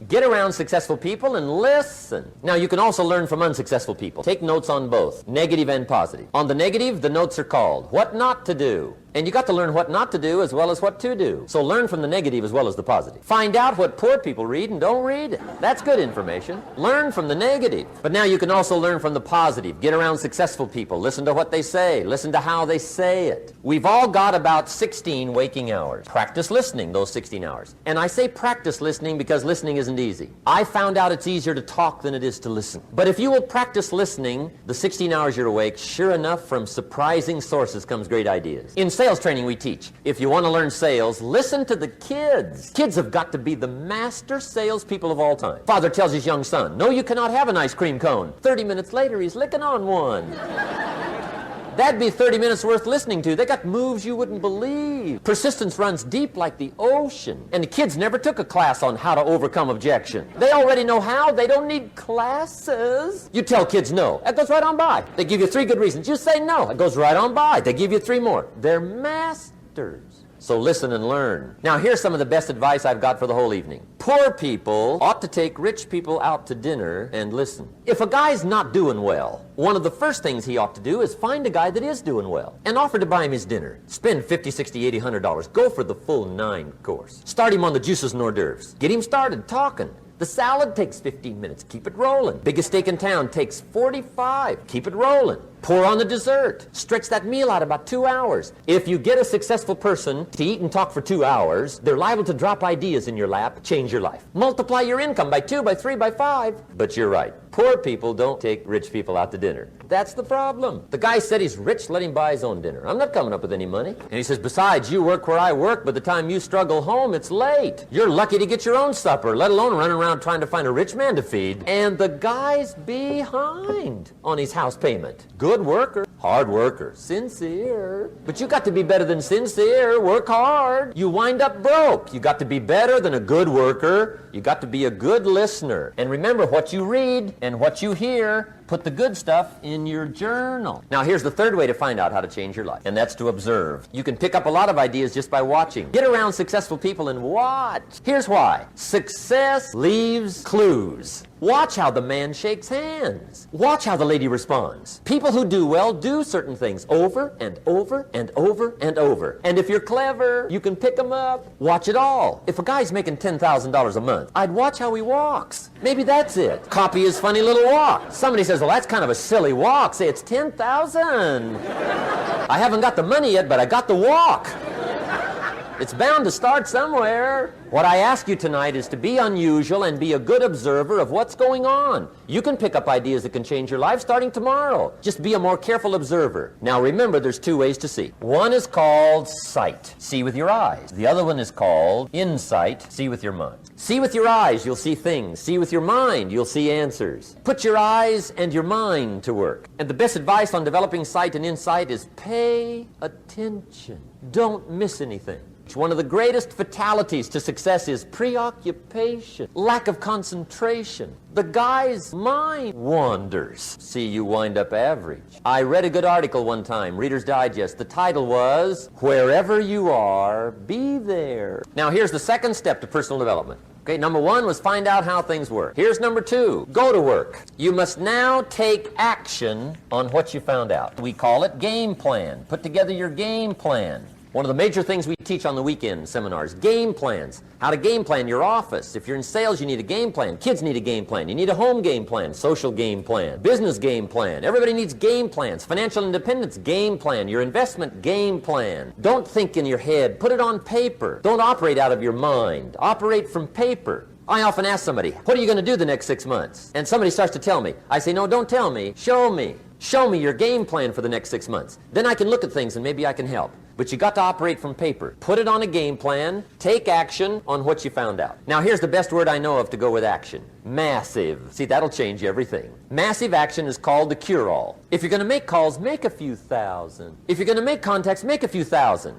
Get around successful people and listen. Now, you can also learn from unsuccessful people. Take notes on both, negative and positive. On the negative, the notes are called What Not to Do. And you got to learn what not to do as well as what to do. So learn from the negative as well as the positive. Find out what poor people read and don't read it. That's good information. Learn from the negative. But now you can also learn from the positive. Get around successful people. Listen to what they say. Listen to how they say it. We've all got about 16 waking hours. Practice listening those 16 hours. And I say practice listening because listening isn't easy. I found out it's easier to talk than it is to listen. But if you will practice listening the 16 hours you're awake, sure enough, from surprising sources comes great ideas. In sales training we teach, if you want to learn sales, listen to the kids. Kids have got to be the master salespeople of all time. Father tells his young son, no, you cannot have an ice cream cone. 30 minutes later, he's licking on one. That'd be 30 minutes worth listening to. They got moves you wouldn't believe. Persistence runs deep like the ocean. And the kids never took a class on how to overcome objection. They already know how. They don't need classes. You tell kids no. That goes right on by. They give you 3 good reasons. You say no. It goes right on by. They give you 3 more. They're masters. So listen and learn. Now here's some of the best advice I've got for the whole evening. Poor people ought to take rich people out to dinner and listen. If a guy's not doing well, one of the first things he ought to do is find a guy that is doing well and offer to buy him his dinner. Spend $50, $60, $80, $100. Go for the full 9 course. Start him on the juices and hors d'oeuvres. Get him started talking. The salad takes 15 minutes. Keep it rolling. Biggest steak in town takes 45. Keep it rolling. Pour on the dessert. Stretch that meal out about 2 hours. If you get a successful person to eat and talk for 2 hours, they're liable to drop ideas in your lap, change your life. Multiply your income by 2, by 3, by 5. But you're right. Poor people don't take rich people out to dinner. That's the problem. The guy said he's rich, let him buy his own dinner. I'm not coming up with any money. And he says, besides, you work where I work. By the time you struggle home, it's late. You're lucky to get your own supper, let alone running around trying to find a rich man to feed. And the guy's behind on his house payment. Good worker, hard worker, sincere. But you got to be better than sincere. Work hard. You wind up broke. You got to be better than a good worker. You got to be a good listener. And remember, what you read and what you hear, put the good stuff in your journal. Now here's the third way to find out how to change your life, and that's to observe. You can pick up a lot of ideas just by watching. Get around successful people and watch. Here's why. Success leaves clues. Watch how the man shakes hands. Watch how the lady responds. People who do well do certain things over and over and over and over. And if you're clever, you can pick them up. Watch it all. If a guy's making $10,000 a month, I'd watch how he walks. Maybe that's it. Copy his funny little walk. Somebody says, well, that's kind of a silly walk. Say, it's 10,000. I haven't got the money yet, but I got the walk. It's bound to start somewhere. What I ask you tonight is to be unusual and be a good observer of what's going on. You can pick up ideas that can change your life starting tomorrow. Just be a more careful observer. Now remember, there's 2 ways to see. One is called sight. See with your eyes. The other one is called insight. See with your mind. See with your eyes, you'll see things. See with your mind, you'll see answers. Put your eyes and your mind to work. And the best advice on developing sight and insight is pay attention. Don't miss anything. One of the greatest fatalities to success is preoccupation, lack of concentration. The guy's mind wanders. See, you wind up average. I read a good article one time, Reader's Digest. The title was, Wherever You Are, Be There. Now here's the second step to personal development. Okay, number 1 was find out how things work. Here's number 2, go to work. You must now take action on what you found out. We call it game plan. Put together your game plan. One of the major things we teach on the weekend seminars, game plans. How to game plan your office. If you're in sales, you need a game plan. Kids need a game plan. You need a home game plan, social game plan, business game plan. Everybody needs game plans. Financial independence, game plan. Your investment, game plan. Don't think in your head. Put it on paper. Don't operate out of your mind. Operate from paper. I often ask somebody, what are you going to do the next 6 months? And somebody starts to tell me. I say, no, don't tell me. Show me. Show me your game plan for the next 6 months. Then I can look at things and maybe I can help. But you got to operate from paper. Put it on a game plan. Take action on what you found out. Now here's the best word I know of to go with action. Massive. See, that'll change everything. Massive action is called the cure-all. If you're going to make calls, make a few thousand. If you're going to make contacts, make a few thousand.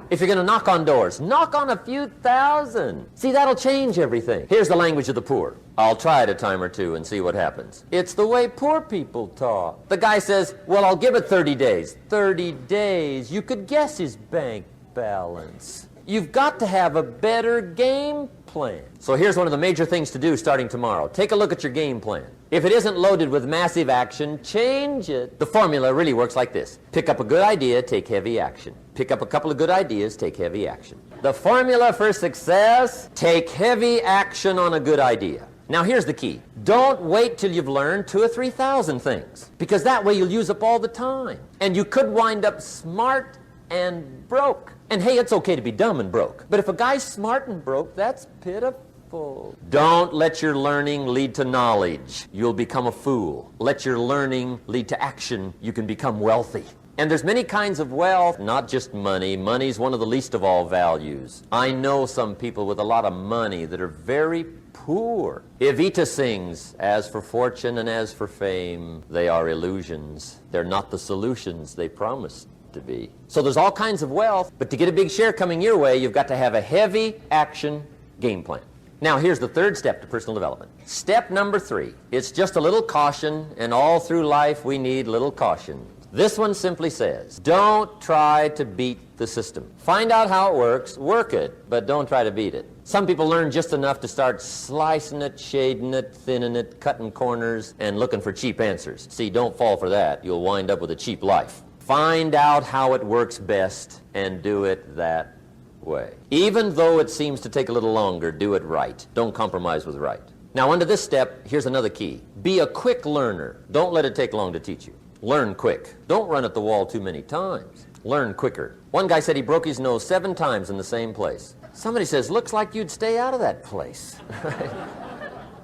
If you're going to knock on doors, knock on a few thousand. See, that'll change everything. Here's the language of the poor. I'll try it a time or two and see what happens. It's the way poor people talk. The guy says, well, I'll give it 30 days. 30 days. You could guess his bank balance. You've got to have a better game plan. So here's one of the major things to do starting tomorrow. Take a look at your game plan. If it isn't loaded with massive action, change it. The formula really works like this. Pick up a good idea, take heavy action. Pick up a couple of good ideas, take heavy action. The formula for success: take heavy action on a good idea. Now here's the key. Don't wait till you've learned 2,000 or 3,000 things, because that way you'll use up all the time. And you could wind up smart and broke. And hey, it's okay to be dumb and broke. But if a guy's smart and broke, that's pitiful. Don't let your learning lead to knowledge. You'll become a fool. Let your learning lead to action. You can become wealthy. And there's many kinds of wealth, not just money. Money's one of the least of all values. I know some people with a lot of money that are very poor. Evita sings, "As for fortune and as for fame, they are illusions. They're not the solutions they promised to be." So there's all kinds of wealth, but to get a big share coming your way, you've got to have a heavy action game plan. Now here's the third step to personal development. Step number 3. It's just a little caution, and all through life we need little caution. This one simply says, don't try to beat the system. Find out how it works, work it, but don't try to beat it. Some people learn just enough to start slicing it, shading it, thinning it, cutting corners, and looking for cheap answers. See, don't fall for that. You'll wind up with a cheap life. Find out how it works best and do it that way. Even though it seems to take a little longer, do it right. Don't compromise with right. Now, under this step, here's another key. Be a quick learner. Don't let it take long to teach you. Learn quick. Don't run at the wall too many times. Learn quicker. One guy said he broke his nose 7 times in the same place. Somebody says, looks like you'd stay out of that place.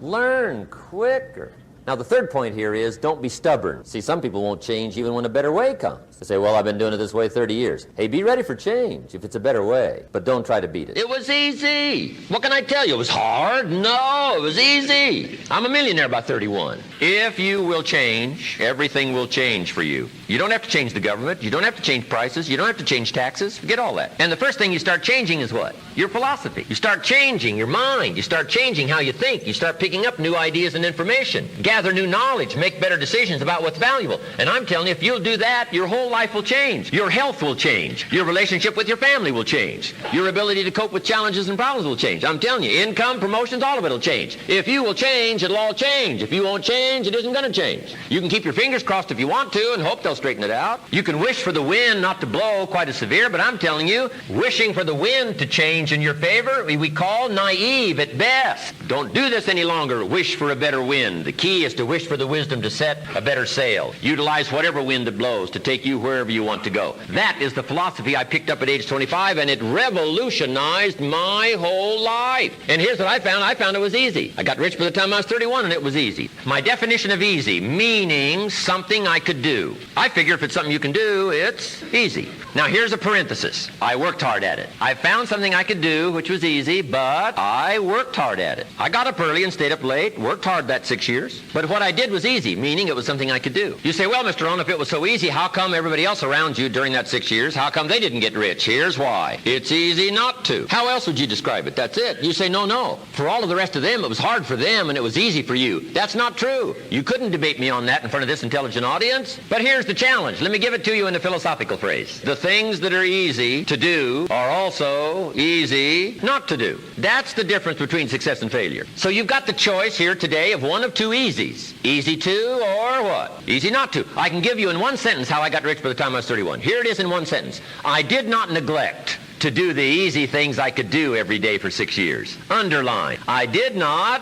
Learn quicker. Now, the third point here is don't be stubborn. See, some people won't change even when a better way comes. They say, well, I've been doing it this way 30 years. Hey, be ready for change if it's a better way, but don't try to beat it. It was easy. What can I tell you? It was hard? No, it was easy. I'm a millionaire by 31. If you will change, everything will change for you. You don't have to change the government. You don't have to change prices. You don't have to change taxes. Forget all that. And the first thing you start changing is what? Your philosophy. You start changing your mind. You start changing how you think. You start picking up new ideas and information. Gather new knowledge. Make better decisions about what's valuable. And I'm telling you, if you'll do that, your whole life will change. Your health will change. Your relationship with your family will change. Your ability to cope with challenges and problems will change. I'm telling you, income, promotions, all of it will change. If you will change, it'll all change. If you won't change, it isn't going to change. You can keep your fingers crossed if you want to and hope they'll straighten it out. You can wish for the wind not to blow quite as severe, but I'm telling you, wishing for the wind to change in your favor, we call naive at best. Don't do this any longer. Wish for a better wind. The key is to wish for the wisdom to set a better sail. Utilize whatever wind it blows to take you wherever you want to go. That is the philosophy I picked up at age 25, and it revolutionized my whole life. And here's what I found. I found it was easy. I got rich by the time I was 31, and it was easy. My definition of easy, meaning something I could do. I figure if it's something you can do, it's easy. Now here's a parenthesis. I worked hard at it. I found something I could do, which was easy, but I worked hard at it. I got up early and stayed up late, worked hard that 6 years. But what I did was easy, meaning it was something I could do. You say, well, Mr. Rohn, if it was so easy, how come everybody else around you during that 6 years, how come they didn't get rich? Here's why. It's easy not to. How else would you describe it? That's it. You say, no. For all of the rest of them, it was hard for them and it was easy for you. That's not true. You couldn't debate me on that in front of this intelligent audience. But here's the challenge. Let me give it to you in a philosophical phrase. The things that are easy to do are also easy not to do. That's the difference between success and failure. So you've got the choice here today of one of 2 easies. Easy to or what? Easy not to. I can give you in one sentence how I got rich by the time I was 31. Here it is in one sentence. I did not neglect to do the easy things I could do every day for 6 years. Underline. I did not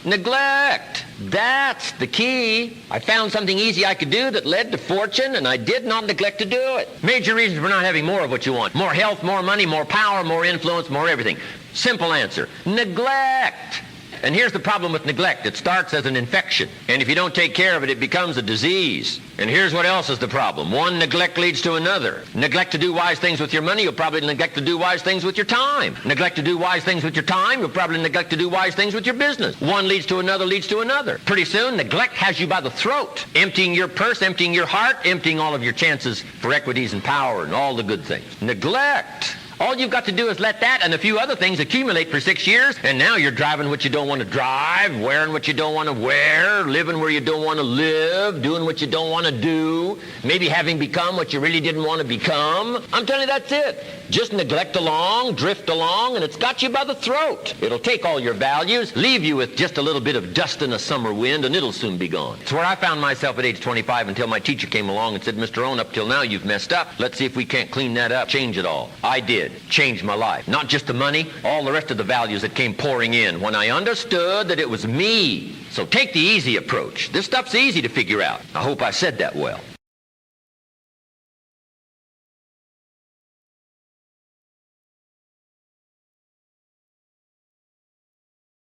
neglect. That's the key. I found something easy I could do that led to fortune, and I did not neglect to do it. Major reasons for not having more of what you want. More health, more money, more power, more influence, more everything. Simple answer. Neglect. And here's the problem with neglect. It starts as an infection. And if you don't take care of it, it becomes a disease. And here's what else is the problem. One neglect leads to another. Neglect to do wise things with your money, you'll probably neglect to do wise things with your time. Neglect to do wise things with your time, you'll probably neglect to do wise things with your business. One leads to another, leads to another. Pretty soon, neglect has you by the throat, emptying your purse, emptying your heart, emptying all of your chances for equities and power and all the good things. Neglect. All you've got to do is let that and a few other things accumulate for 6 years, and now you're driving what you don't want to drive, wearing what you don't want to wear, living where you don't want to live, doing what you don't want to do, maybe having become what you really didn't want to become. I'm telling you, that's it. Just neglect along, drift along, and it's got you by the throat. It'll take all your values, leave you with just a little bit of dust in a summer wind, and it'll soon be gone. It's where I found myself at age 25 until my teacher came along and said, Mr. Rohn, up till now you've messed up. Let's see if we can't clean that up, change it all. I did. Changed my life. Not just the money, all the rest of the values that came pouring in when I understood that it was me. So take the easy approach. This stuff's easy to figure out. I hope I said that well.